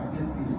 38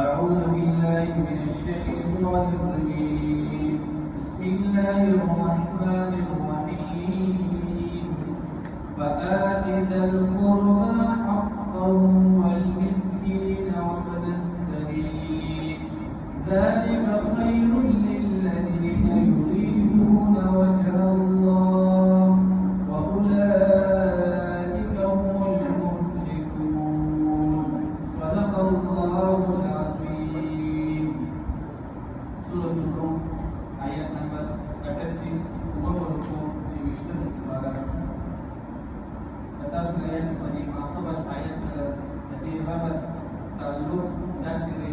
أعوذ بالله من الشيطان الرجيم بسم الله الرحمن الرحيم فآت ذا القربى حقه والمسكين وابن السبيل ذلك خير للذين يريدون وجه الله وأولئك هم المفلحون صدق الله العظيم سورة الروم آيات number 38 وبركو division sebagai atas ayat sebagai makhluk ayat jadi babat takluk dasiri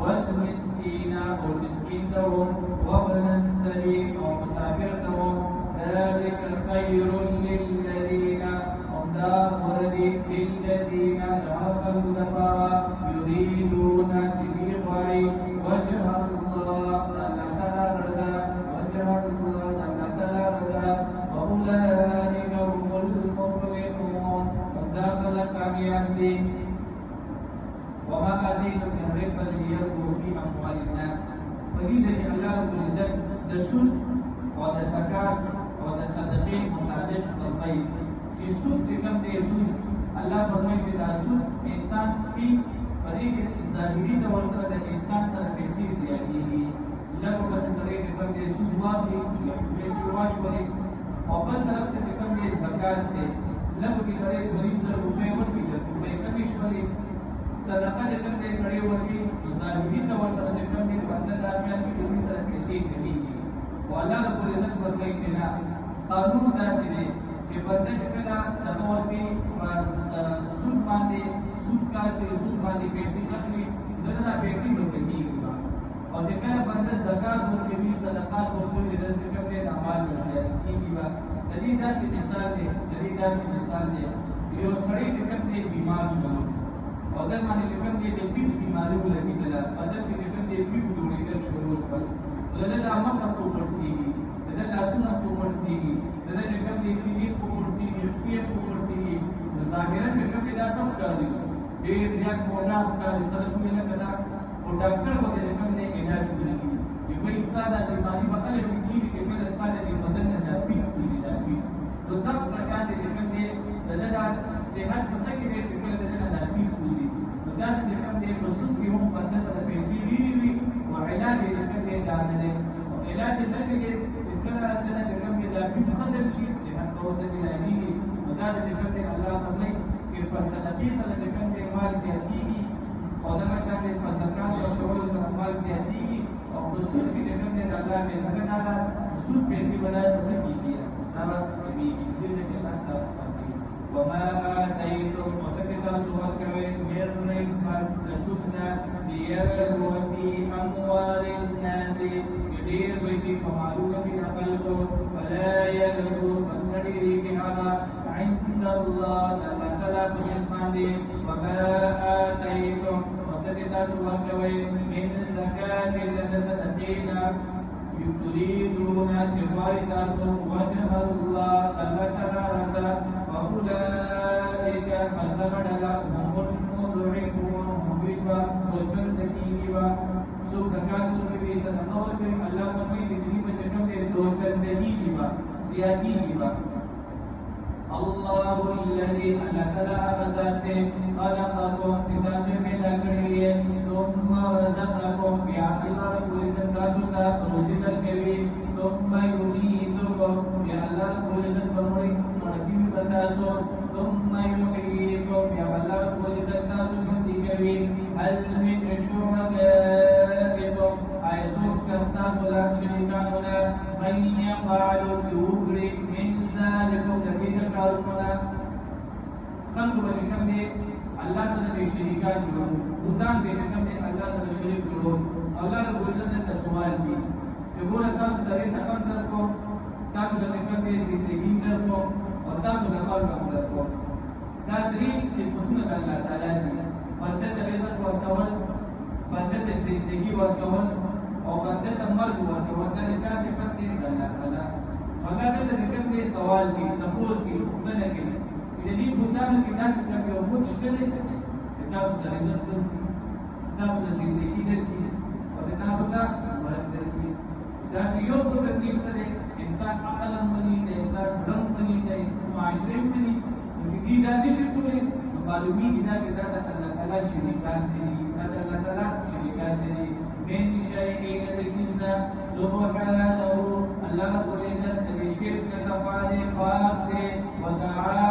والمسكين والمسكين دو وابن السبيل ومسافر دو ذلك خير للذين هم داخل للذين ذهبوا دفا يريدون تبيغي وجه الله ألا رضا وجه الله ألا رضا وأولئك هم المفلحون وداخل كاميان وما آتيتم من ربا ليربو في أموال الناس فلذا الله رب العزت دسول ودزكاة ودصدقين مطابق الخير في سود كم دي سود الله فرمائے کہ سود انسان کی طریق ظاہری طور سے انسان سره پیسې زیاتی دي لکه په طریق کم دي سود واقعي پیسې واجبري او بل طرف سے کم دي زکات دي لکه په طریق غریب سره روپے ورکړي په کمیش باندې صدقه دې کوم دې سړی ورکی ظاهری طور سره دې کوم دې بنده داخل کې دې سره پیسې کوي او الله رب العزت ورکړي چې نه قانون داسې دی چې بنده چې کله دغه ورکی سود باندې سود کار کوي سود باندې پیسې اخلي دغه پیسې ورکړي او چې کله بنده زکات ورکوي صدقات ورکوي دې کوم دې اعمال ورکړي وا د دې داسې مثال دی یو سړی چې کوم دې بیمار شو بدن باندې کوم دې د پیټ بیماری ولګي دلا بدن کې کوم دې پیټ جوړېدل شروع شول دغه د عمل په پورسي دغه د اسنه په پورسي دغه د کوم دې سیدی په پورسي کې په پورسي ظاهرا کوم دې دا څه کوي دې ځکه مولا کوي تر څو نه کدا او ډاکټر وته کوم دې علاج کوي چې په استاده د بیماری په اړه کې چې په استاده د بدن نه پیټ کیږي دا پیټ نو دا په شان دې کوم دې دغه د صحت په سکه دې چې کله دغه نه پیټ کیږي داس دې کوم دې رسول کې هم بنده سره پیسې وی او علاج دې کوم دې دانه دې او علاج څه شي چې کله راځي چې کوم دې دا پیټ ختم شي چې هغه ته دې لایي او داس دې کوم دې الله تعالی چې په صدقې سره دې کوم دې مال زیاتېږي او دا مشان دې په زکات او ټول سره مال زیاتېږي او رسول کې دې کوم دې الله دې سره نه دا سود پیسې بدای څه کیږي دا دې دې کې الله وما آتيتم وسكت سورة كوي غير ريب سودنا ومعلومة خلقه ولا يلد فاستدري بهذا عند الله جل تعالى بجسمانه وما آتيتم وسدت سوى من زكاة لنسدين يريدون تبارك وجه الله جل تعالى فأولئك مثل لهم المضعفون مبيبا وجندكيبا سوق زكاة النبي صلى الله عليه وسلم الله فرمائے زندگی میں چکم دے دو چندگیبا زیادیبا الله الذي خلق فساته خلقكم تداسر من لكريه ثم رزقكم بعقل كل تداسر روزق الكريم ثم يميتكم بألا كل تدبري مرتب بتاسر ثم يحييكم بألا كل تداسر من كريم هل من شركائكم أيسوك تستاسر شركاؤنا من يفعل كبري من ذلكم الذين قالوا خلق بجكم دے اللہ سے نبی شریکان جوڑو بوتان بجکم دے اللہ سے شریک جوڑو اللہ رب العزت نے سوال کی کہ بولا تاسو درے سکم در کو تاسو بجکم دے زندگی در کو اور تاسو دقال در کو دا دری صفتون اللہ تعالی دی بندت رزق ورکول بندت زندگی ورکول اور بندت مرگ ورکول دا چا صفت دی اللہ تعالی مگر دلته کوم دې سوال کې تاسو کې وګڼه کې دې بوتانو کې تاسو ته یو موږ شته تاسو ته عزت تاسو د ژوندۍ دې او تاسو ته ورته دې تاسو یو بوت نشته انسان عقل مني د انسان ځم مني د معاشره مني چې دې دا نشي کولای معلومي دا چې دا الله تعالی شریکان دي دا الله تعالی شریکان دي من شيء لشنا سبحانه الله رب العزت الشرك صفانه پاک دے وتعالى